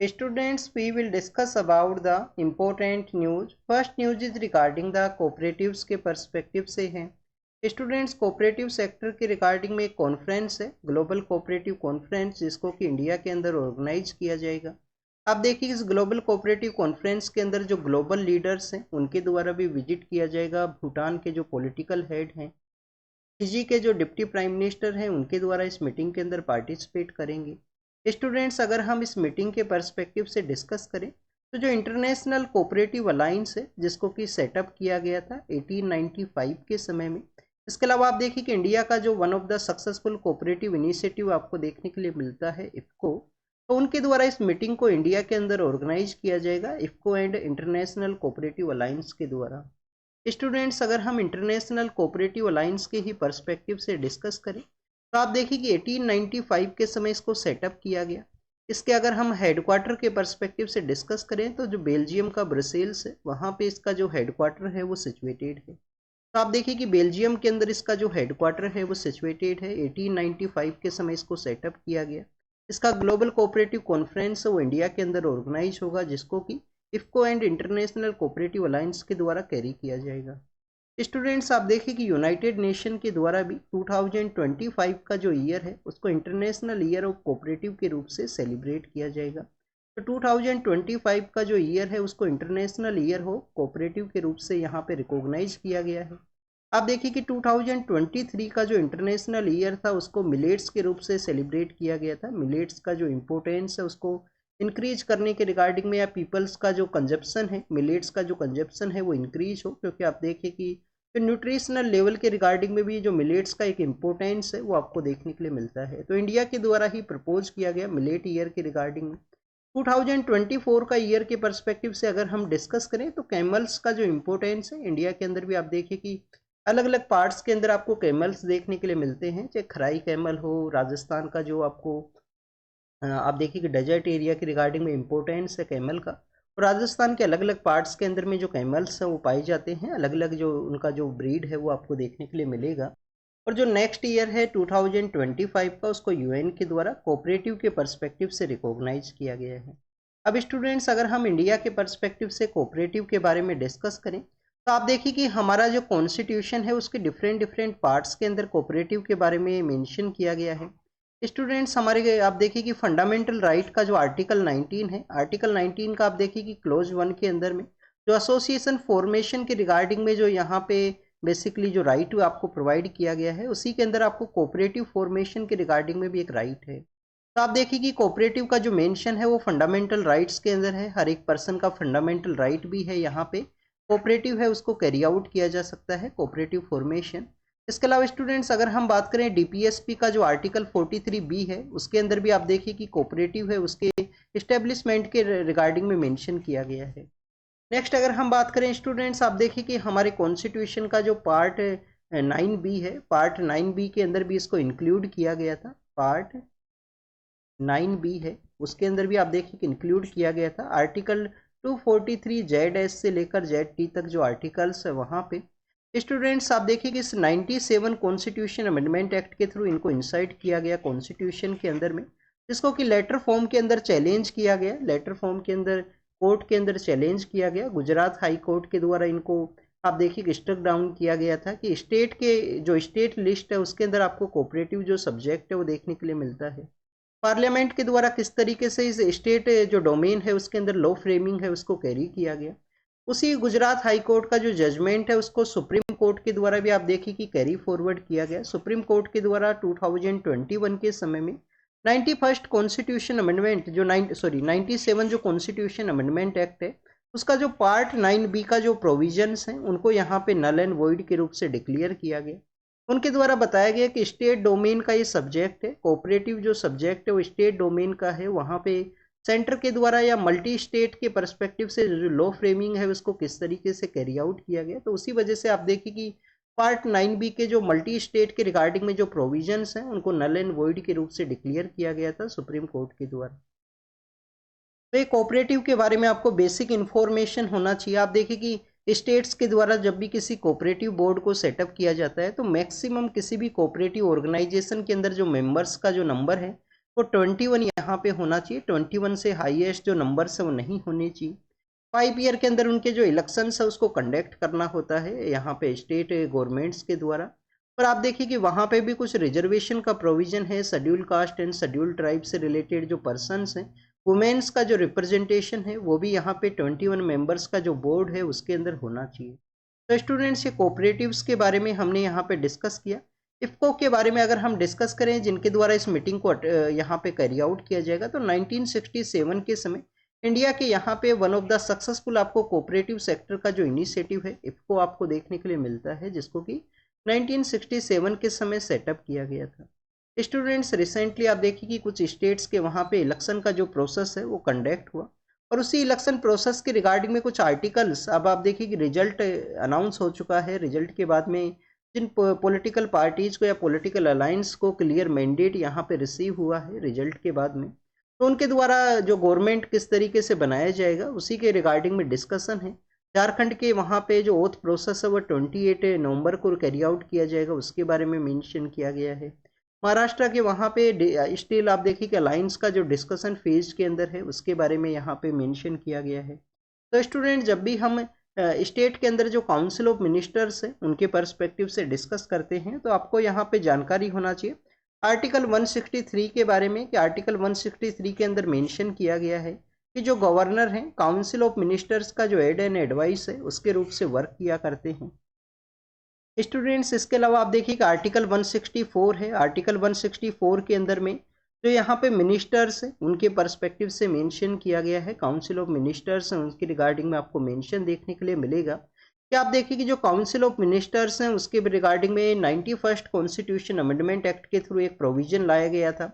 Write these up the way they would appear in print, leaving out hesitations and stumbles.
Students, we will discuss about the important news. First news is regarding the cooperatives के perspective से है. Students, cooperative sector के regarding में एक conference है, ग्लोबल कोऑपरेटिव कॉन्फ्रेंस, जिसको कि इंडिया के अंदर ऑर्गेनाइज किया जाएगा. आप देखिए इस ग्लोबल कोऑपरेटिव कॉन्फ्रेंस के अंदर जो ग्लोबल लीडर्स हैं उनके द्वारा भी विजिट किया जाएगा. भूटान के जो पॉलिटिकल हेड हैं, फिजी के जो डिप्टी प्राइम मिनिस्टर हैं, उनके द्वारा इस मीटिंग के अंदर पार्टिसिपेट करेंगे. स्टूडेंट्स, अगर हम इस मीटिंग के पर्सपेक्टिव से डिस्कस करें तो जो इंटरनेशनल कोऑपरेटिव अलायंस है जिसको कि सेटअप किया गया था 1895 के समय में. इसके अलावा आप देखिए कि इंडिया का जो one of the successful cooperative initiative आपको देखने के लिए मिलता है इफ्को, तो उनके द्वारा इस मीटिंग को इंडिया के अंदर ऑर्गेनाइज किया जाएगा IFFCO and international cooperative alliance के द्वारा. स्टूडेंट्स, अगर हम इंटरनेशनल कोऑपरेटिव अलायंस के ही पर्सपेक्टिव से डिस्कस करें तो आप देखिए कि 1895 के समय इसको सेटअप किया गया. इसके अगर हम हेडक्वार्टर के पर्सपेक्टिव से डिस्कस करें तो जो बेल्जियम का ब्रसेल्स है वहाँ पे इसका जो हेडक्वार्टर है वो सिचुएटेड है. तो आप देखिए कि बेल्जियम के अंदर इसका जो हेडक्वार्टर है वो सिचुएटेड है. 1895 के समय इसको सेटअप किया गया. इसका ग्लोबल कोऑपरेटिव कॉन्फ्रेंस वो इंडिया के अंदर ऑर्गेनाइज होगा, जिसको कि IFFCO and international cooperative alliance के द्वारा कैरी किया जाएगा. स्टूडेंट्स, आप देखिए कि यूनाइटेड नेशन के द्वारा भी 2025 का जो ईयर है उसको इंटरनेशनल ईयर ऑफ कोऑपरेटिव के रूप से सेलिब्रेट किया जाएगा. तो 2025 का जो ईयर है उसको इंटरनेशनल ईयर ऑफ कोऑपरेटिव के रूप से यहाँ पे रिकॉग्नाइज किया गया है. आप देखिए कि 2023 का जो इंटरनेशनल ईयर था उसको मिलेट्स के रूप से सेलिब्रेट किया गया था. मिलेट्स का जो इम्पोर्टेंस है उसको इंक्रीज करने के रिगार्डिंग में, या पीपल्स का जो कंजप्शन है, मिलेट्स का जो कंजप्शन है वो इंक्रीज हो, क्योंकि आप देखिए कि न्यूट्रिशनल लेवल के रिगार्डिंग में भी जो मिलेट्स का एक इम्पोर्टेंस है वो आपको देखने के लिए मिलता है. तो इंडिया के द्वारा ही प्रपोज किया गया मिलेट ईयर के रिगार्डिंग में. 2024 का ईयर के पर्सपेक्टिव से अगर हम डिस्कस करें तो कैमल्स का जो इम्पोर्टेंस है इंडिया के अंदर भी आप देखिए कि अलग अलग पार्ट्स के अंदर आपको कैमल्स देखने के लिए मिलते हैं, चाहे खराई कैमल हो, राजस्थान का जो आपको आप देखिए कि डेजर्ट एरिया के रिगार्डिंग में इम्पोर्टेंस है कैमल का. और राजस्थान के अलग अलग पार्ट्स के अंदर में जो कैमल्स हैं वो पाए जाते हैं, अलग अलग जो उनका जो ब्रीड है वो आपको देखने के लिए मिलेगा. और जो नेक्स्ट ईयर है 2025 का, उसको यूएन के द्वारा कोऑपरेटिव के पर्सपेक्टिव से रिकॉग्नाइज किया गया है. अब स्टूडेंट्स, अगर हम इंडिया के पर्सपेक्टिव से कोऑपरेटिव के बारे में डिस्कस करें तो आप देखिए कि हमारा जो कॉन्स्टिट्यूशन है उसके डिफरेंट डिफरेंट पार्ट्स के अंदर कोऑपरेटिव के बारे में मेंशन किया गया है. स्टूडेंट्स, हमारे आप देखिए कि फंडामेंटल राइट का जो आर्टिकल 19 है, आर्टिकल 19 का आप देखिए कि क्लोज 1 के अंदर में जो एसोसिएशन फॉर्मेशन के रिगार्डिंग में जो यहाँ पे बेसिकली जो राइट आपको प्रोवाइड किया गया है, उसी के अंदर आपको कोऑपरेटिव फॉर्मेशन के रिगार्डिंग में भी एक राइट है. तो आप देखिए कि कोऑपरेटिव का जो मेंशन है वो फंडामेंटल राइट्स के अंदर है. हर एक पर्सन का फंडामेंटल राइट भी है, यहाँ पे कोऑपरेटिव है उसको कैरी आउट किया जा सकता है, कोऑपरेटिव फॉर्मेशन. इसके अलावा स्टूडेंट्स, अगर हम बात करें डीपीएसपी का जो आर्टिकल 43B है, उसके अंदर भी आप देखिए कि कोऑपरेटिव है उसके इस्टेब्लिशमेंट के रिगार्डिंग में मेंशन किया गया है. नेक्स्ट अगर हम बात करें स्टूडेंट्स, आप देखिए कि हमारे कॉन्स्टिट्यूशन का जो पार्ट 9B है, पार्ट 9B के अंदर भी इसको इंक्लूड किया गया था. पार्ट 9B है उसके अंदर भी आप देखिए कि इंक्लूड किया गया था. आर्टिकल 243 ZS से लेकर ZT तक जो आर्टिकल्स है वहाँ पे स्टूडेंट्स आप देखिए कि इस 97 कॉन्स्टिट्यूशन अमेंडमेंट एक्ट के थ्रू इनको इंसाइट किया गया कॉन्स्टिट्यूशन के अंदर में, जिसको कि लेटर फॉर्म के अंदर चैलेंज किया गया. लेटर फॉर्म के अंदर कोर्ट के अंदर चैलेंज किया गया. गुजरात हाई कोर्ट के द्वारा इनको आप देखिए कि स्ट्रक डाउन किया गया था कि स्टेट के जो स्टेट लिस्ट है उसके अंदर आपको कोऑपरेटिव जो सब्जेक्ट है वो देखने के लिए मिलता है. पार्लियामेंट के द्वारा किस तरीके से इस स्टेट जो डोमेन है उसके अंदर लॉ फ्रेमिंग है उसको कैरी किया गया. उसी गुजरात हाई कोर्ट का जो जजमेंट है उसको सुप्रीम कोर्ट के द्वारा भी आप देखिए कि कैरी फॉरवर्ड किया गया. सुप्रीम कोर्ट के द्वारा 2021 के समय में 91st कॉन्स्टिट्यूशन अमेंडमेंट जो 97 जो कॉन्स्टिट्यूशन अमेंडमेंट एक्ट है उसका जो पार्ट 9B का जो प्रोविजंस हैं उनको यहाँ पे नल एंड वॉइड के रूप से डिक्लेयर किया गया. उनके द्वारा बताया गया कि स्टेट डोमेन का ये सब्जेक्ट है, कोऑपरेटिव जो सब्जेक्ट है वो स्टेट डोमेन का है. वहाँ पे सेंटर के द्वारा या मल्टी स्टेट के पर्सपेक्टिव से जो लॉ फ्रेमिंग है उसको किस तरीके से कैरी आउट किया गया. तो उसी वजह से आप देखिए कि पार्ट 9B के जो मल्टी स्टेट के रिगार्डिंग में जो प्रोविजंस हैं उनको नल एंड वॉइड के रूप से डिक्लेयर किया गया था सुप्रीम कोर्ट के द्वारा. तो ये कोऑपरेटिव के बारे में आपको बेसिक इन्फॉर्मेशन होना चाहिए. आप देखिए कि स्टेट्स के द्वारा जब भी किसी कोऑपरेटिव बोर्ड को सेटअप किया जाता है तो मैक्सिमम किसी भी कोऑपरेटिव ऑर्गेनाइजेशन के अंदर जो मेंबर्स का जो नंबर है वो 21 यहाँ पे होना चाहिए। 21 से हाईएस्ट जो नंबर्स है वो नहीं होने चाहिए। 5 ईयर के अंदर उनके जो इलेक्शंस है उसको कंडक्ट करना होता है यहाँ पे स्टेट गवर्नमेंट्स के द्वारा। पर आप देखिए कि वहाँ पे भी कुछ रिजर्वेशन का प्रोविजन है। Schedule caste and schedule tribe से रिलेटेड जो पर्सन्स हैं, वुमेन्स का जो रिप्रेजेंटेशन है वो भी यहाँ पे 21 मेंबर्स का जो बोर्ड है उसके अंदर होना चाहिए। तो स्टूडेंट्स, ये कोऑपरेटिव्स के बारे में हमने यहाँ पे डिस्कस किया। इफ्को के बारे में अगर हम डिस्कस करें जिनके द्वारा इस मीटिंग को यहाँ पे कैरी आउट किया जाएगा, तो 1967 के समय इंडिया के यहाँ पे वन ऑफ द सक्सेसफुल आपको कोऑपरेटिव सेक्टर का जो इनिशिएटिव है इफ्को आपको देखने के लिए मिलता है, जिसको कि 1967 के समय सेटअप किया गया था। स्टूडेंट्स, रिसेंटली आप देखिए कि कुछ स्टेट्स के वहाँ पे इलेक्शन का जो प्रोसेस है वो कंडक्ट हुआ, और उसी इलेक्शन प्रोसेस के रिगार्डिंग में कुछ आर्टिकल्स अब आप देखिए कि रिजल्ट अनाउंस हो चुका है। रिजल्ट के बाद में जिन पॉलिटिकल पार्टीज को या पॉलिटिकल अलायंस को क्लियर मैंडेट यहाँ पे रिसीव हुआ है रिजल्ट के बाद में, तो उनके द्वारा जो गवर्नमेंट किस तरीके से बनाया जाएगा उसी के रिगार्डिंग में डिस्कशन है। झारखंड के वहाँ पे जो ओथ प्रोसेस है वो 28 नवंबर को कैरी आउट किया जाएगा, उसके बारे में मेंशन किया गया है। महाराष्ट्र के वहाँ पे स्टिल आप देखिए कि अलायंस का जो डिस्कशन फेज के अंदर है उसके बारे में यहाँ पे मेंशन किया गया है। तो स्टूडेंट, जब भी हम स्टेट के अंदर जो काउंसिल ऑफ मिनिस्टर्स है उनके पर्सपेक्टिव से डिस्कस करते हैं तो आपको यहाँ पे जानकारी होना चाहिए आर्टिकल 163 के बारे में, कि आर्टिकल 163 के अंदर मेंशन किया गया है कि जो गवर्नर हैं काउंसिल ऑफ मिनिस्टर्स का जो एड एंड एडवाइस है उसके रूप से वर्क किया करते हैं। स्टूडेंट्स, इसके अलावा आप देखिए कि आर्टिकल 164 है। आर्टिकल 164 के अंदर में जो यहाँ पे मिनिस्टर्स हैं उनके पर्सपेक्टिव से मेंशन किया गया है। काउंसिल ऑफ मिनिस्टर्स हैं उनकी रिगार्डिंग में आपको मेंशन देखने के लिए मिलेगा कि आप देखिए कि जो काउंसिल ऑफ मिनिस्टर्स हैं उसके रिगार्डिंग में 91st कॉन्स्टिट्यूशन अमेंडमेंट एक्ट के थ्रू एक प्रोविजन लाया गया था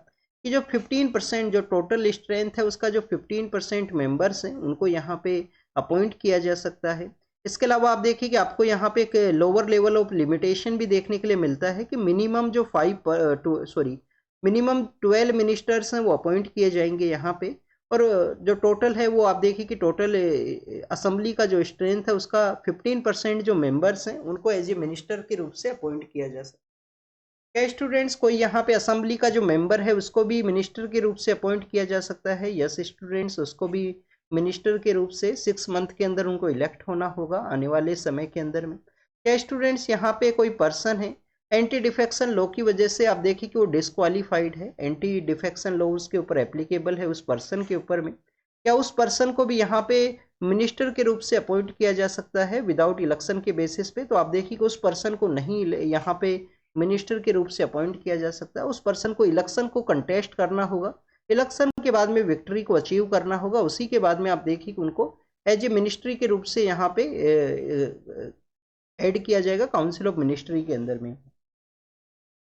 कि जो 15% जो टोटल स्ट्रेंथ है उसका जो 15% मेंबर्स हैं उनको यहाँ पे अपॉइंट किया जा सकता है। इसके अलावा आप देखिए कि आपको यहाँ पे एक लोअर लेवल ऑफ लिमिटेशन भी देखने के लिए मिलता है कि मिनिमम जो 12 मिनिस्टर्स हैं वो अपॉइंट किए जाएंगे यहाँ पे, और जो टोटल है वो आप देखिए कि टोटल असेंबली का जो स्ट्रेंथ है उसका 15% जो मेंबर्स हैं उनको एज ए मिनिस्टर के रूप से अपॉइंट किया जा सकता है। क्या स्टूडेंट्स, कोई यहाँ पे असेंबली का जो मेंबर है उसको भी मिनिस्टर के रूप से अपॉइंट किया जा सकता है? यस स्टूडेंट्स, उसको भी मिनिस्टर के रूप से 6 मंथ के अंदर उनको इलेक्ट होना होगा आने वाले समय के अंदर में। क्या स्टूडेंट्स, यहाँ पे कोई पर्सन है एंटी डिफेक्शन लॉ की वजह से आप देखिए कि वो डिस्क्वालीफाइड है, एंटी डिफेक्शन लॉ उसके ऊपर एप्लीकेबल है उस पर्सन के ऊपर में, क्या उस पर्सन को भी यहाँ पे मिनिस्टर के रूप से अपॉइंट किया जा सकता है विदाउट इलेक्शन के बेसिस पे? तो आप देखिए कि उस पर्सन को नहीं यहाँ पे मिनिस्टर के रूप से अपॉइंट किया जा सकता है। उस पर्सन को इलेक्शन को कंटेस्ट करना होगा, इलेक्शन के बाद में विक्ट्री को अचीव करना होगा, उसी के बाद में आप देखिए कि उनको एज ए मिनिस्ट्री के रूप से यहाँ पे ऐड किया जाएगा काउंसिल ऑफ मिनिस्ट्री के अंदर में।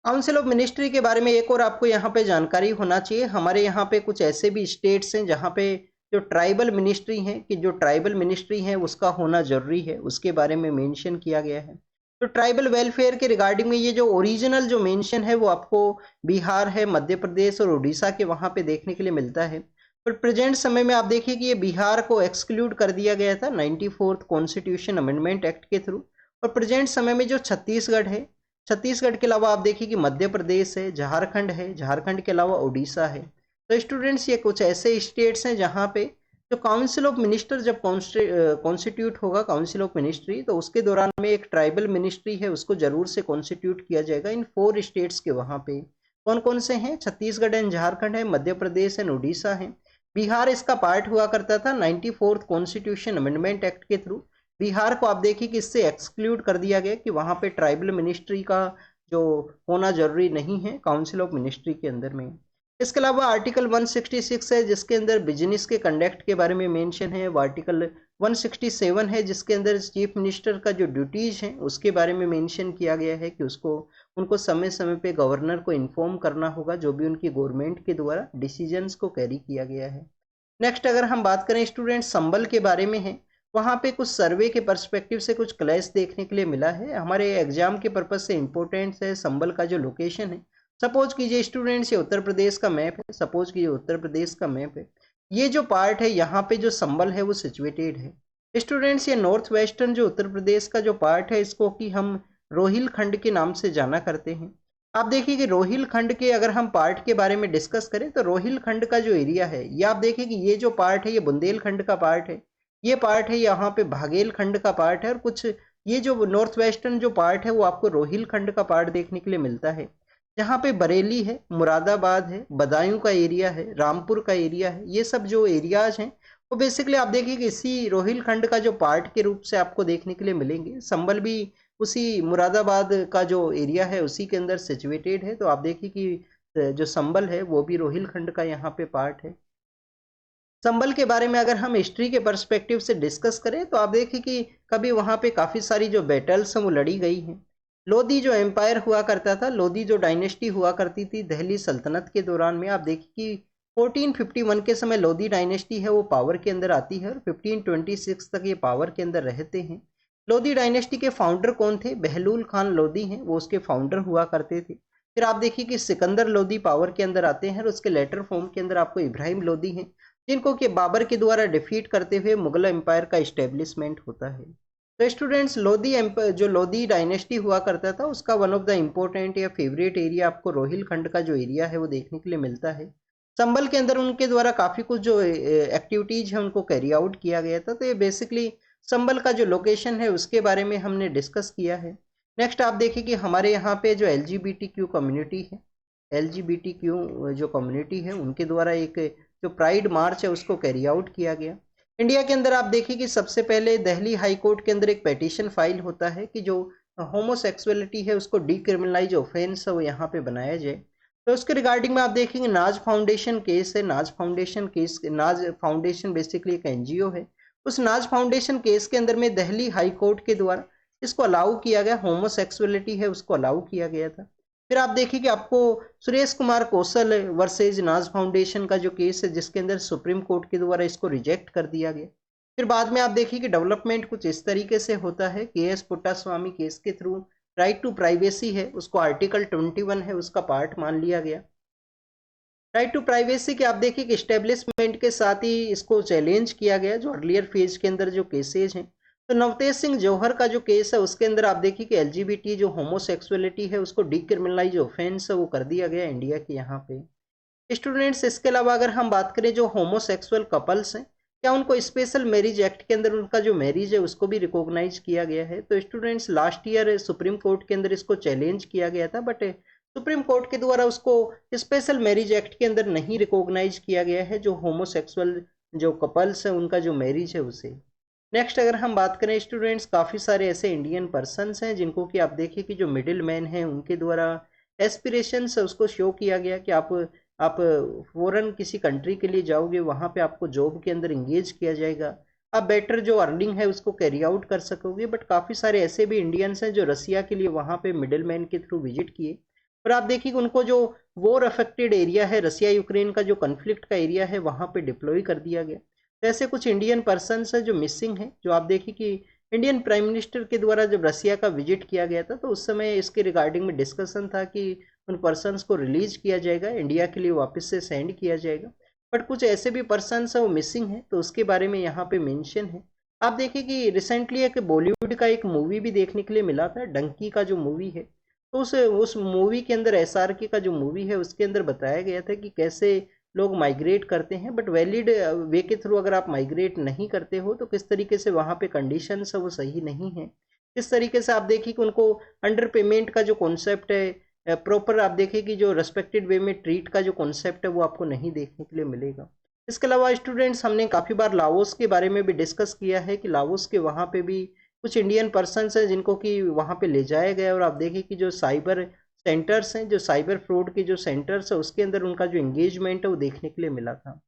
काउंसिल ऑफ मिनिस्ट्री के बारे में एक और आपको यहाँ पे जानकारी होना चाहिए। हमारे यहाँ पे कुछ ऐसे भी स्टेट्स हैं जहाँ पे जो ट्राइबल मिनिस्ट्री हैं, कि जो ट्राइबल मिनिस्ट्री है उसका होना जरूरी है, उसके बारे में मेंशन किया गया है। तो ट्राइबल वेलफेयर के रिगार्डिंग में ये जो ओरिजिनल जो मेंशन है वो आपको बिहार है, मध्य प्रदेश और उड़ीसा के वहाँ पे देखने के लिए मिलता है। पर प्रेजेंट समय में आप देखिए कि ये बिहार को एक्सक्लूड कर दिया गया था 94th कॉन्स्टिट्यूशन अमेंडमेंट एक्ट के थ्रू, और प्रेजेंट समय में जो छत्तीसगढ़ है, छत्तीसगढ़ के अलावा आप देखिए कि मध्य प्रदेश है, झारखंड है, झारखंड के अलावा उड़ीसा है। तो स्टूडेंट्स, ये कुछ ऐसे स्टेट्स हैं जहाँ पे जो काउंसिल ऑफ मिनिस्टर जब कॉन्स्टिट्यूट होगा काउंसिल ऑफ मिनिस्ट्री, तो उसके दौरान में एक ट्राइबल मिनिस्ट्री है उसको जरूर से कॉन्स्टिट्यूट किया जाएगा इन 4 स्टेट्स के। वहाँ पे कौन कौन से हैं? छत्तीसगढ़ एंड झारखंड है, मध्य प्रदेश एंड उड़ीसा है। बिहार इसका पार्ट हुआ करता था 94th कॉन्स्टिट्यूशन अमेंडमेंट एक्ट के थ्रू। बिहार को आप देखिए कि इससे एक्सक्लूड कर दिया गया कि वहाँ पे ट्राइबल मिनिस्ट्री का जो होना जरूरी नहीं है काउंसिल ऑफ मिनिस्ट्री के अंदर में। इसके अलावा आर्टिकल 166 है जिसके अंदर बिजनेस के कंडक्ट के बारे में मेंशन है। वो आर्टिकल 167 है जिसके अंदर चीफ मिनिस्टर का जो ड्यूटीज हैं उसके बारे में मेंशन किया गया है कि उनको समय समय पे गवर्नर को इन्फॉर्म करना होगा जो भी उनकी गवर्नमेंट के द्वारा डिसीजंस को कैरी किया गया है। नेक्स्ट अगर हम बात करें स्टूडेंट संबल के बारे में है, वहाँ पे कुछ सर्वे के पर्सपेक्टिव से कुछ क्लैश देखने के लिए मिला है। हमारे एग्जाम के पर्पज से इम्पोर्टेंट है संबल का जो लोकेशन है। सपोज कीजिए स्टूडेंट्स ये उत्तर प्रदेश का मैप है, सपोज कीजिए उत्तर प्रदेश का मैप है, ये जो पार्ट है यहाँ पे जो संबल है वो सिचुएटेड है। स्टूडेंट्स, ये नॉर्थ वेस्टर्न जो उत्तर प्रदेश का जो पार्ट है इसको कि हम रोहिलखंड के नाम से जाना करते हैं। आप देखिए कि रोहिलखंड के अगर हम पार्ट के बारे में डिस्कस करें तो रोहिलखंड का जो एरिया है ये आप देखिए कि ये जो पार्ट है ये बुंदेलखंड का पार्ट है, ये पार्ट है यहाँ पे भागेलखंड का पार्ट है, और कुछ ये जो नॉर्थ वेस्टर्न जो पार्ट है वो आपको रोहिलखंड का पार्ट देखने के लिए मिलता है। जहाँ पे बरेली है, मुरादाबाद है, बदायूं का एरिया है, रामपुर का एरिया है, ये सब जो एरियाज हैं वो बेसिकली आप देखिए कि इसी रोहिलखंड का जो पार्ट के रूप से आपको देखने के लिए मिलेंगे। संबल भी उसी मुरादाबाद का जो एरिया है उसी के अंदर सिचुएटेड है, तो आप देखिए कि जो संबल है वो भी रोहिलखंड का यहाँ पे पार्ट है। संबल के बारे में अगर हम हिस्ट्री के पर्सपेक्टिव से डिस्कस करें तो आप देखिए कि कभी वहाँ पे काफ़ी सारी जो बैटल्स हैं वो लड़ी गई हैं। लोधी जो एम्पायर हुआ करता था, लोधी जो डायनेस्टी हुआ करती थी दिल्ली सल्तनत के दौरान में, आप देखिए कि 1451 के समय लोधी डायनेस्टी है वो पावर के अंदर आती है और 1526 तक ये पावर के अंदर रहते हैं। लोधी डायनेस्टी के फाउंडर कौन थे? बहलूल खान लोधी हैं, वो उसके फाउंडर हुआ करते थे। फिर आप देखिए कि सिकंदर लोधी पावर के अंदर आते हैं और उसके लेटर फॉर्म के अंदर आपको इब्राहिम लोधी हैं, जिनको कि बाबर के द्वारा डिफीट करते हुए मुगल एम्पायर का इस्टेब्लिशमेंट होता है। तो स्टूडेंट्स, लोधी जो लोधी डायनेस्टी हुआ करता था उसका वन ऑफ द इम्पोर्टेंट या फेवरेट एरिया आपको रोहिलखंड का जो एरिया है वो देखने के लिए मिलता है। संबल के अंदर उनके द्वारा काफ़ी कुछ जो एक्टिविटीज है उनको कैरी आउट किया गया था, तो ये बेसिकली संबल का जो लोकेशन है उसके बारे में हमने डिस्कस किया है। नेक्स्ट आप देखिए कि हमारे यहाँ पे जो LGBTQ कम्युनिटी है, LGBTQ जो कम्युनिटी है उनके द्वारा एक जो प्राइड मार्च है उसको कैरी आउट किया गया। इंडिया के अंदर आप देखिए कि सबसे पहले दिल्ली हाई कोर्ट के अंदर एक पेटिशन फाइल होता है कि जो होमोसेक्सुअलिटी है उसको डीक्रिमिनलाइज ऑफेंस है वो यहाँ पे बनाया जाए। तो उसके रिगार्डिंग में आप देखेंगे नाज फाउंडेशन केस है। नाज फाउंडेशन बेसिकली एक NGO है। उस नाज फाउंडेशन केस के अंदर में दिल्ली हाई कोर्ट के द्वारा इसको अलाउ किया गया, होमोसेक्सुअलिटी है उसको अलाउ किया गया था। फिर आप देखिए कि आपको सुरेश कुमार कौशल वर्सेज नाज फाउंडेशन का जो केस है जिसके अंदर सुप्रीम कोर्ट के द्वारा इसको रिजेक्ट कर दिया गया। फिर बाद में आप देखिए कि डेवलपमेंट कुछ इस तरीके से होता है, KS पुट्टास्वामी केस के थ्रू राइट टू प्राइवेसी है उसको आर्टिकल 21 है उसका पार्ट मान लिया गया। राइट टू प्राइवेसी के आप देखिए कि इस्टेब्लिशमेंट के साथ ही इसको चैलेंज किया गया जो अर्लियर फेज के अंदर जो केसेज हैं। तो नवतेज सिंह जौहर का जो केस है उसके अंदर आप देखिए कि LGBT जो होमोसेक्सुअलिटी है उसको डीक्रिमिनलाइज ऑफेंस है वो कर दिया गया इंडिया के यहाँ पे। स्टूडेंट्स, इसके अलावा अगर हम बात करें जो होमोसेक्सुअल कपल्स हैं क्या उनको स्पेशल मैरिज एक्ट के अंदर उनका जो मैरिज है उसको भी रिकॉग्नाइज किया गया है। तो students, last year supreme court के अंदर इसको चैलेंज किया गया था, बट सुप्रीम कोर्ट के द्वारा उसको स्पेशल मैरिज एक्ट के अंदर नहीं रिकॉग्नाइज किया गया है जो होमोसेक्सुअल जो कपल्स हैं उनका जो मैरिज है उसे। नेक्स्ट अगर हम बात करें स्टूडेंट्स, काफ़ी सारे ऐसे इंडियन पर्सनस हैं जिनको कि आप देखिए कि जो मिडिल मैन हैं उनके द्वारा एस्पिरेशंस है उसको शो किया गया कि आप फॉरेन किसी कंट्री के लिए जाओगे, वहाँ पे आपको जॉब के अंदर इंगेज किया जाएगा, आप बेटर जो अर्निंग है उसको कैरी आउट कर सकोगे। बट काफ़ी सारे ऐसे भी इंडियंस हैं जो रसिया के लिए वहाँ पे मिडिल मैन के थ्रू विजिट किए, और आप देखिए कि उनको जो वॉर अफेक्टेड एरिया है, रसिया यूक्रेन का जो कन्फ्लिक्ट का एरिया है वहाँ पे डिप्लॉय कर दिया गया। तो ऐसे कुछ इंडियन पर्सनस हैं जो मिसिंग हैं, जो आप देखिए कि इंडियन प्राइम मिनिस्टर के द्वारा जब रसिया का विजिट किया गया था तो उस समय इसके रिगार्डिंग में डिस्कशन था कि उन पर्सनस को रिलीज किया जाएगा, इंडिया के लिए वापस से सेंड किया जाएगा। बट कुछ ऐसे भी पर्सनस हैं वो मिसिंग हैं, तो उसके बारे में यहाँ पे मेंशन है। आप देखिए कि रिसेंटली एक बॉलीवुड का एक मूवी भी देखने के लिए मिला था, डंकी का जो मूवी है, तो उस मूवी के अंदर SRK का जो मूवी है उसके अंदर बताया गया था कि कैसे लोग माइग्रेट करते हैं, बट वैलिड वे के थ्रू अगर आप माइग्रेट नहीं करते हो तो किस तरीके से वहाँ पे कंडीशंस है वो सही नहीं है। किस तरीके से आप देखिए कि उनको अंडर पेमेंट का जो कॉन्सेप्ट है, प्रॉपर आप देखिए कि जो रेस्पेक्टेड वे में ट्रीट का जो कॉन्सेप्ट है वो आपको नहीं देखने के लिए मिलेगा। इसके अलावा स्टूडेंट्स, हमने काफ़ी बार लाओस के बारे में भी डिस्कस किया है कि लाओस के वहाँ पे भी कुछ इंडियन पर्सनस हैं जिनको कि वहाँ पे ले जाया गया, और आप देखिए कि जो साइबर सेंटर्स हैं, जो साइबर फ्रॉड के जो सेंटर्स है उसके अंदर उनका जो एंगेजमेंट है वो देखने के लिए मिला था।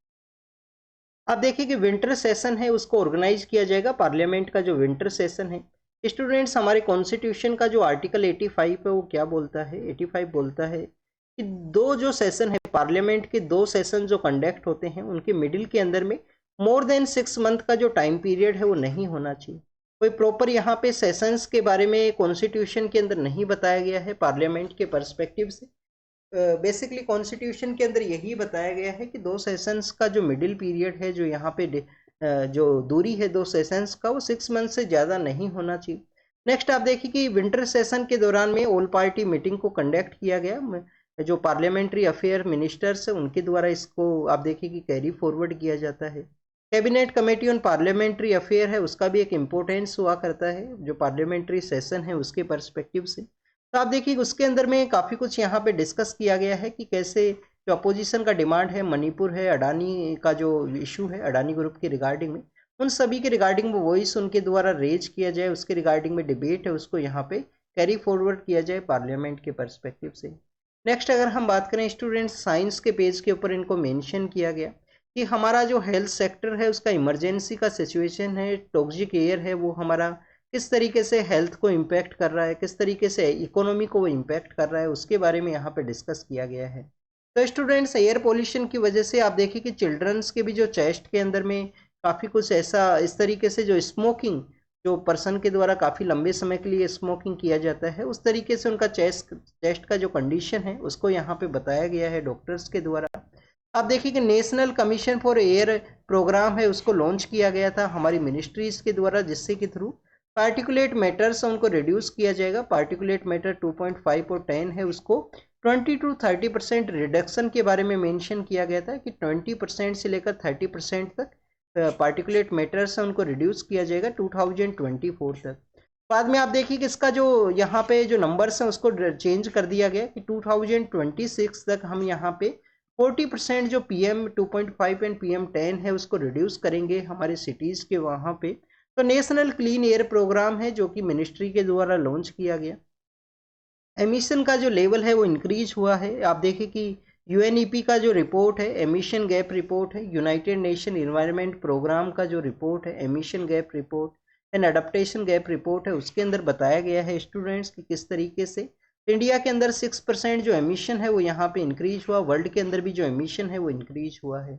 आप देखिए कि विंटर सेशन है उसको ऑर्गेनाइज किया जाएगा, पार्लियामेंट का जो विंटर सेशन है। स्टूडेंट्स, हमारे कॉन्स्टिट्यूशन का जो आर्टिकल 85 है वो क्या बोलता है? 85 बोलता है कि दो जो सेशन है पार्लियामेंट के, दो सेशन जो कंडक्ट होते हैं उनके मिडिल के अंदर में मोर देन 6 मंथ का जो टाइम पीरियड है वो नहीं होना चाहिए। कोई प्रॉपर यहाँ पे सेशंस के बारे में कॉन्स्टिट्यूशन के अंदर नहीं बताया गया है पार्लियामेंट के पर्सपेक्टिव से। बेसिकली कॉन्स्टिट्यूशन के अंदर यही बताया गया है कि दो सेशंस का जो मिडिल पीरियड है, जो यहाँ पे जो दूरी है दो सेशंस का, वो 6 मंथ से ज़्यादा नहीं होना चाहिए। नेक्स्ट आप देखिए कि विंटर सेशन के दौरान में ऑल पार्टी मीटिंग को कंडक्ट किया गया, जो पार्लियामेंट्री अफेयर मिनिस्टर्स है उनके द्वारा इसको आप देखिए कि कैरी फॉरवर्ड किया जाता है। Cabinet committee on parliamentary affair है, उसका भी एक इम्पोर्टेंस हुआ करता है जो पार्लियामेंट्री सेशन है उसके पर्सपेक्टिव से। तो आप देखिए उसके अंदर में काफ़ी कुछ यहाँ पे डिस्कस किया गया है कि कैसे जो अपोजिशन का डिमांड है, मणिपुर है, अडानी का जो इशू है अडानी ग्रुप के रिगार्डिंग में, उन सभी के रिगार्डिंग में वॉइस उनके द्वारा रेज किया जाए, उसके रिगार्डिंग में डिबेट है उसको यहाँ पे कैरी फॉरवर्ड किया जाए पार्लियामेंट के पर्सपेक्टिव से। नेक्स्ट अगर हम बात करें स्टूडेंट्स, साइंस के पेज के ऊपर इनको मेंशन किया गया कि हमारा जो हेल्थ सेक्टर है उसका इमरजेंसी का सिचुएशन है, टॉक्सिक एयर है वो हमारा किस तरीके से हेल्थ को इम्पैक्ट कर रहा है, किस तरीके से इकोनॉमी को वो इम्पैक्ट कर रहा है, उसके बारे में यहाँ पे डिस्कस किया गया है। तो स्टूडेंट्स एयर पोल्यूशन की वजह से आप देखिए कि चिल्ड्रंस के भी जो चेस्ट के अंदर में काफ़ी कुछ ऐसा इस तरीके से जो स्मोकिंग जो पर्सन के द्वारा काफ़ी लंबे समय के लिए स्मोकिंग किया जाता है उस तरीके से उनका चेस्ट का जो कंडीशन है उसको यहाँ पे बताया गया है डॉक्टर्स के द्वारा। आप देखिए कि national commission for air program है उसको लॉन्च किया गया था हमारी मिनिस्ट्रीज के द्वारा, जिससे के थ्रू पार्टिकुलेट मैटर्स उनको रिड्यूस किया जाएगा। पार्टिकुलेट मैटर 2.5 और 10 है उसको 20 to 30% रिडक्शन के बारे में मेंशन किया गया था कि 20% से लेकर 30% तक पार्टिकुलेट मैटर्स है उनको रिड्यूस किया जाएगा 2024 तक। बाद में आप देखिए कि इसका जो यहाँ पे जो नंबर्स हैं उसको चेंज कर दिया गया कि 2026 तक हम यहाँ पे 40% जो PM 2.5 एंड PM 10 है उसको रिड्यूस करेंगे हमारे सिटीज़ के वहाँ पे। तो नेशनल क्लीन एयर प्रोग्राम है जो कि मिनिस्ट्री के द्वारा लॉन्च किया गया। एमिशन का जो लेवल है वो इंक्रीज हुआ है। आप देखिए कि UNEP का जो रिपोर्ट है एमिशन गैप रिपोर्ट है, यूनाइटेड नेशन इन्वायरमेंट प्रोग्राम का जो रिपोर्ट है emission gap report and adaptation gap report है, उसके अंदर बताया गया है स्टूडेंट्स कि किस तरीके से इंडिया के अंदर 6% जो एमिशन है वो यहाँ पे इंक्रीज हुआ, वर्ल्ड के अंदर भी जो एमिशन है वो इंक्रीज हुआ है।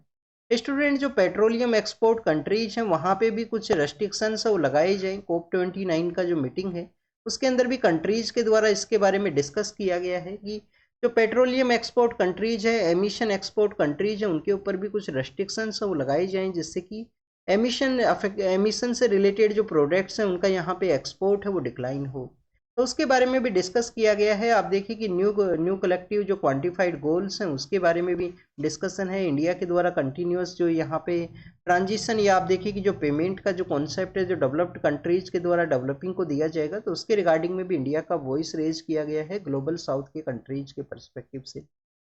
स्टूडेंट जो पेट्रोलियम एक्सपोर्ट कंट्रीज हैं वहाँ पे भी कुछ रेस्ट्रिक्शंस है वो लगाए जाएँ। COP29 का जो मीटिंग है उसके अंदर भी कंट्रीज के द्वारा इसके बारे में डिस्कस किया गया है कि जो पेट्रोलियम एक्सपोर्ट कंट्रीज है, एमिशन एक्सपोर्ट कंट्रीज है, उनके ऊपर भी कुछ रेस्ट्रिक्शंस है वो लगाई जाएं, जिससे कि एमिशन से रिलेटेड जो प्रोडक्ट्स हैं उनका यहाँ पे एक्सपोर्ट है वो डिक्लाइन हो। तो उसके बारे में भी डिस्कस किया गया है। आप देखिए कि न्यू कलेक्टिव जो क्वांटिफाइड गोल्स हैं उसके बारे में भी डिस्कशन है। इंडिया के द्वारा कंटिन्यूस जो यहाँ पे ट्रांजिशन या आप देखिए कि जो पेमेंट का जो कॉन्सेप्ट है जो डेवलप्ड कंट्रीज के द्वारा डेवलपिंग को दिया जाएगा, तो उसके रिगार्डिंग में भी इंडिया का वॉइस रेज किया गया है ग्लोबल साउथ के कंट्रीज के परस्पेक्टिव से।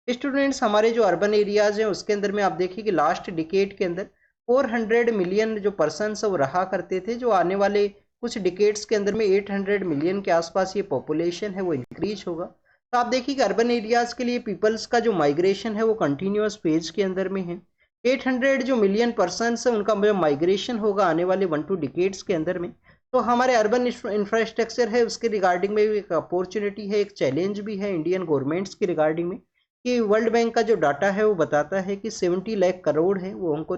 स्टूडेंट्स हमारे जो अर्बन एरियाज हैं उसके अंदर में आप देखिए कि लास्ट डिकेड के अंदर 400 मिलियन जो पर्सन वो रहा करते थे, जो आने वाले कुछ डिकेड्स के अंदर में 800 मिलियन के आसपास ये पॉपुलेशन है वो इंक्रीज होगा। तो आप देखिए कि अर्बन एरियाज के लिए पीपल्स का जो माइग्रेशन है वो कंटिन्यूस फेज के अंदर में है। 800 जो मिलियन पर्सन है उनका माइग्रेशन होगा आने वाले 1-2 डिकेड्स के अंदर में। तो हमारे अर्बन इंफ्रास्ट्रक्चर है उसके रिगार्डिंग में एक अपॉर्चुनिटी है, एक चैलेंज भी है इंडियन गवर्नमेंट्स के रिगार्डिंग में कि वर्ल्ड बैंक का जो डाटा है वो बताता है कि 70 लाख करोड़ है वो हमको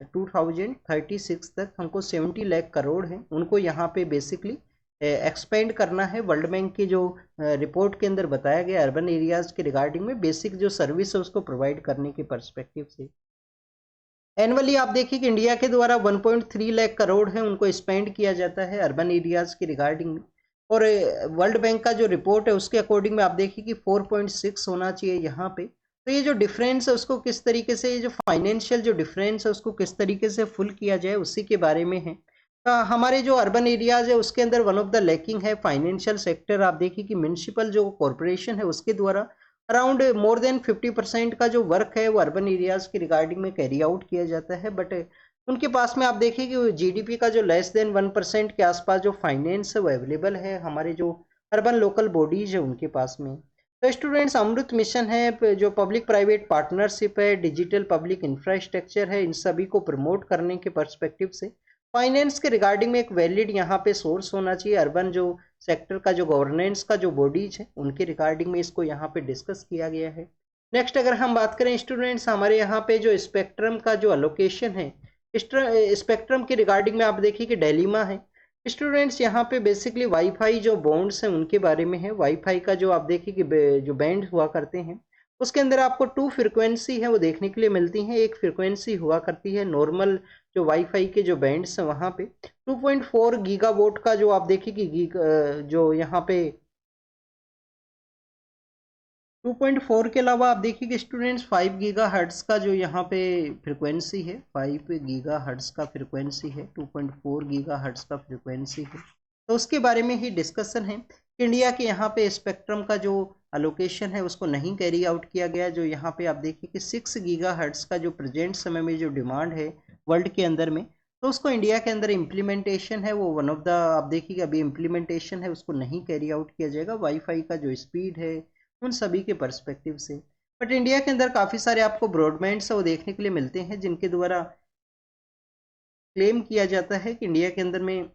2036 तक हमको 70 लाख करोड़ है उनको यहाँ पे बेसिकली एक्सपेंड करना है। वर्ल्ड बैंक की जो रिपोर्ट के अंदर बताया गया अर्बन एरियाज के रिगार्डिंग में बेसिक जो सर्विस है उसको प्रोवाइड करने के पर्सपेक्टिव से एनुअली आप देखिए कि इंडिया के द्वारा 1.3 लाख करोड़ है उनको स्पेंड किया जाता है अर्बन एरियाज के रिगार्डिंग में। और वर्ल्ड बैंक का जो रिपोर्ट है उसके अकॉर्डिंग में आप देखिए कि 4.6 होना चाहिए यहाँ पे। तो ये जो डिफरेंस है उसको किस तरीके से, ये जो फाइनेंशियल जो डिफरेंस है उसको किस तरीके से फुल किया जाए उसी के बारे में है। तो हमारे जो अर्बन एरियाज है उसके अंदर वन ऑफ द लैकिंग है फाइनेंशियल सेक्टर। आप देखिए कि म्यूनसिपल जो कॉरपोरेशन है उसके द्वारा अराउंड मोर देन 50% का जो वर्क है वो अर्बन एरियाज की रिगार्डिंग में कैरी आउट किया जाता है, बट उनके पास में आप देखिए कि GDP का जो लेस देन 1% के आसपास जो फाइनेंस है वो अवेलेबल है हमारे जो अर्बन लोकल बॉडीज है उनके पास में। तो स्टूडेंट्स अमृत मिशन है जो पब्लिक प्राइवेट पार्टनरशिप है, डिजिटल पब्लिक इंफ्रास्ट्रक्चर है, इन सभी को प्रमोट करने के पर्सपेक्टिव से फाइनेंस के रिगार्डिंग में एक वैलिड यहाँ पे सोर्स होना चाहिए। अर्बन जो सेक्टर का जो गवर्नेंस का जो बॉडीज है उनके रिगार्डिंग में इसको यहाँ पे डिस्कस किया गया है। नेक्स्ट अगर हम बात करें स्टूडेंट्स हमारे यहाँ पे जो स्पेक्ट्रम का जो अलोकेशन है स्पेक्ट्रम के रिगार्डिंग में आप देखिए कि डिलेमा है। स्टूडेंट्स यहाँ पे बेसिकली वाईफाई जो बॉन्ड्स हैं उनके बारे में है। वाईफाई का जो आप देखिए कि जो बैंड हुआ करते हैं उसके अंदर आपको 2 फ्रिक्वेंसी है वो देखने के लिए मिलती हैं। एक फ्रिक्वेंसी हुआ करती है नॉर्मल जो वाईफाई के जो बैंड्स हैं वहाँ पे 2.4 गीगावाट का जो आप देखिए कि जो यहाँ पे 2.4 के अलावा आप देखिए कि स्टूडेंट्स 5 गीगा हर्ट्स का जो यहाँ पे फ्रिक्वेंसी है, 5 गीगा हर्ट्स का फ्रिक्वेंसी है, 2.4 गीगा हर्ट्स का फ्रिक्वेंसी है। तो उसके बारे में ही डिस्कशन है। इंडिया के यहाँ पे स्पेक्ट्रम का जो अलोकेशन है उसको नहीं कैरी आउट किया गया। जो यहाँ पे आप देखिए कि 6 गीगा हर्ट्स का जो प्रेजेंट समय में जो डिमांड है वर्ल्ड के अंदर में, तो उसको इंडिया के अंदर इम्प्लीमेंटेशन है वो वन ऑफ द, आप देखिए अभी इम्प्लीमेंटेशन है उसको नहीं कैरी आउट किया जाएगा। वाईफाई का जो स्पीड है उन सभी के पर्सपेक्टिव से, बट इंडिया के अंदर काफ़ी सारे आपको ब्रॉडबैंड्स वो देखने के लिए मिलते हैं जिनके द्वारा क्लेम किया जाता है कि इंडिया के अंदर में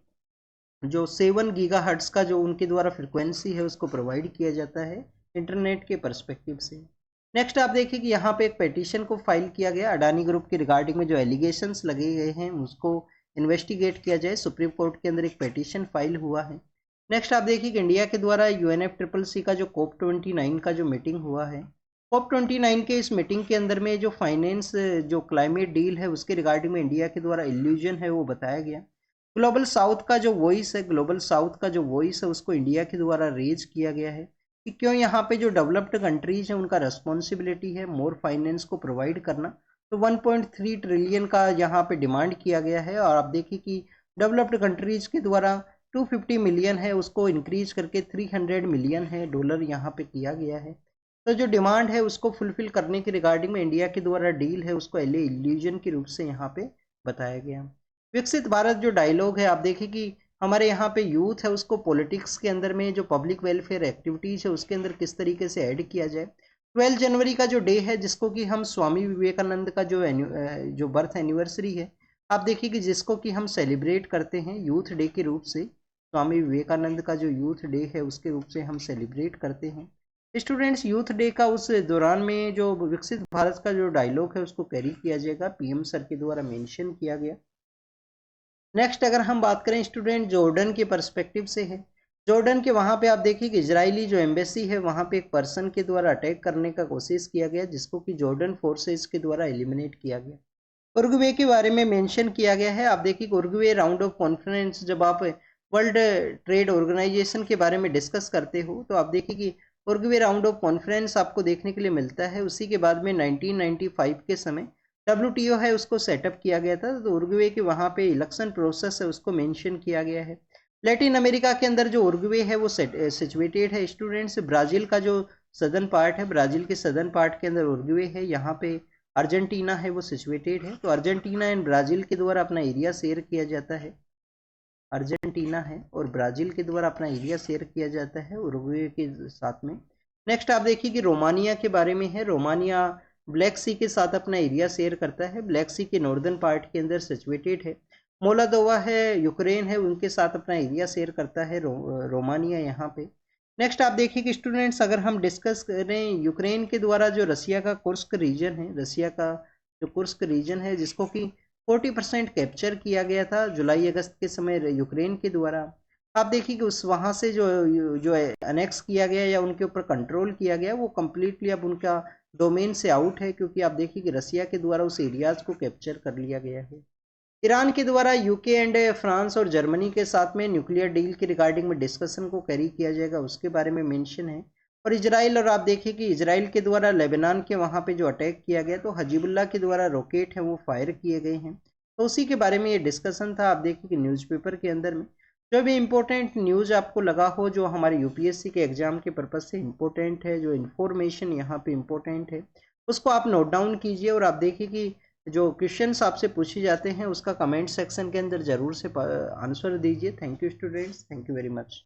जो 7 गीगा हर्ट्स का जो उनके द्वारा फ्रिक्वेंसी है उसको प्रोवाइड किया जाता है इंटरनेट के पर्सपेक्टिव से। नेक्स्ट आप देखिए कि यहाँ पे एक पेटिशन को फाइल किया गया अडानी ग्रुप के रिगार्डिंग में जो एलिगेशंस लगे गए हैं उसको इन्वेस्टिगेट किया जाए। सुप्रीम कोर्ट के अंदर एक पेटिशन फाइल हुआ है। नेक्स्ट आप देखिए कि इंडिया के द्वारा UNFCCC का जो COP29 का जो मीटिंग हुआ है, COP29 के इस मीटिंग के अंदर में जो फाइनेंस जो क्लाइमेट डील है उसके रिगार्डिंग में इंडिया के द्वारा इल्यूजन है वो बताया गया। ग्लोबल साउथ का जो वॉइस है, ग्लोबल साउथ का जो वॉइस है उसको इंडिया के द्वारा रेज किया गया है कि क्यों यहाँ पे जो डेवलप्ड कंट्रीज हैं उनका रेस्पॉन्सिबिलिटी है मोर फाइनेंस को प्रोवाइड करना। तो 1.3 ट्रिलियन का यहाँ पे डिमांड किया गया है और आप देखिए कि डेवलप्ड कंट्रीज के द्वारा 250 मिलियन है उसको इंक्रीज करके 300 मिलियन है डॉलर यहाँ पे किया गया है। तो जो डिमांड है उसको फुलफिल करने के रिगार्डिंग में इंडिया के द्वारा डील है उसको एले इल्यूजन के रूप से यहाँ पे बताया गया। विकसित भारत जो डायलॉग है आप देखिए कि हमारे यहाँ पे यूथ है उसको पॉलिटिक्स के अंदर में जो पब्लिक वेलफेयर एक्टिविटीज़ है उसके अंदर किस तरीके से ऐड किया जाए। 12 जनवरी का जो डे है जिसको कि हम स्वामी विवेकानंद का जो बर्थ एनिवर्सरी है आप देखिए कि जिसको कि हम सेलिब्रेट करते हैं यूथ डे के रूप से, स्वामी विवेकानंद का जो यूथ डे है उसके रूप से हम सेलिब्रेट करते हैं। स्टूडेंट्स यूथ डे का उस दौरान में जो विकसित भारत का जो डायलॉग है उसको कैरी किया जाएगा, पीएम सर के द्वारा मेंशन किया गया। नेक्स्ट अगर हम बात करें स्टूडेंट जॉर्डन के पर्सपेक्टिव से है, जॉर्डन के वहाँ पे आप देखिए कि इजरायली जो एम्बेसी है वहाँ पे एक पर्सन के द्वारा अटैक करने का कोशिश किया गया जिसको कि जॉर्डन फोर्सेस के द्वारा एलिमिनेट किया गया। उरुग्वे के बारे में मेंशन किया गया है। आप देखिए कि उरुग्वे राउंड ऑफ कॉन्फ्रेंस जब आप वर्ल्ड ट्रेड ऑर्गेनाइजेशन के बारे में डिस्कस करते हो तो आप देखिए कि उरुग्वे राउंड ऑफ कॉन्फ्रेंस आपको देखने के लिए मिलता है। उसी के बाद में 1995 के समय WTO है उसको सेटअप किया गया था। तो उरुग्वे के वहाँ पे इलेक्शन प्रोसेस है उसको मेंशन किया गया है। लैटिन अमेरिका के अंदर जो उरुग्वे है वो सिचुएटेड है। स्टूडेंट्स ब्राज़ील का जो सदर्न पार्ट है, ब्राज़ील के सदर्न पार्ट के अंदर उरुग्वे है। यहाँ पे अर्जेंटीना है वो सिचुएटेड है। तो अर्जेंटीना एंड ब्राज़ील के द्वारा अपना एरिया शेयर किया जाता है। अर्जेंटीना है और ब्राज़ील के द्वारा अपना एरिया शेयर किया जाता है उरुग्वे के साथ में। नेक्स्ट आप देखिए कि रोमानिया के बारे में है। रोमानिया ब्लैक सी के साथ अपना एरिया शेयर करता है, ब्लैक सी के नॉर्दर्न पार्ट के अंदर सिचुएटेड है। मोल्दोवा है, यूक्रेन है, उनके साथ अपना एरिया शेयर करता है रोमानिया यहाँ पे। नेक्स्ट आप देखिए कि स्टूडेंट्स अगर हम डिस्कस करें यूक्रेन के द्वारा जो रसिया का कुर्स्क रीजन है, रसिया का जो कुर्स्क रीजन है जिसको कि 40% कैप्चर किया गया था जुलाई अगस्त के समय यूक्रेन के द्वारा। आप देखिए कि उस वहाँ से जो अनेक्स किया गया या उनके ऊपर कंट्रोल किया गया वो कम्प्लीटली अब उनका डोमेन से आउट है, क्योंकि आप देखिए कि रसिया के द्वारा उस एरियाज को कैप्चर कर लिया गया है। ईरान के द्वारा यूके एंड फ्रांस और जर्मनी के साथ में न्यूक्लियर डील के रिगार्डिंग में डिस्कशन को कैरी किया जाएगा, उसके बारे में मेंशन है। और इजराइल, और आप देखिए कि इजराइल के द्वारा लेबनान के वहाँ पे जो अटैक किया गया तो हजीबुल्लाह के द्वारा रॉकेट है वो फायर किए गए हैं, तो उसी के बारे में ये डिस्कशन था। आप देखिए कि न्यूज़पेपर के अंदर में जो भी इम्पोर्टेंट न्यूज़ आपको लगा हो जो हमारे यूपीएससी के एग्जाम के पर्पज़ से इम्पोर्टेंट है, जो इन्फॉर्मेशन यहाँ पे इम्पोर्टेंट है उसको आप नोट डाउन कीजिए। और आप देखिए कि जो क्वेश्चंस आपसे पूछे जाते हैं उसका कमेंट सेक्शन के अंदर ज़रूर से आंसर दीजिए। Thank you students, thank you very much.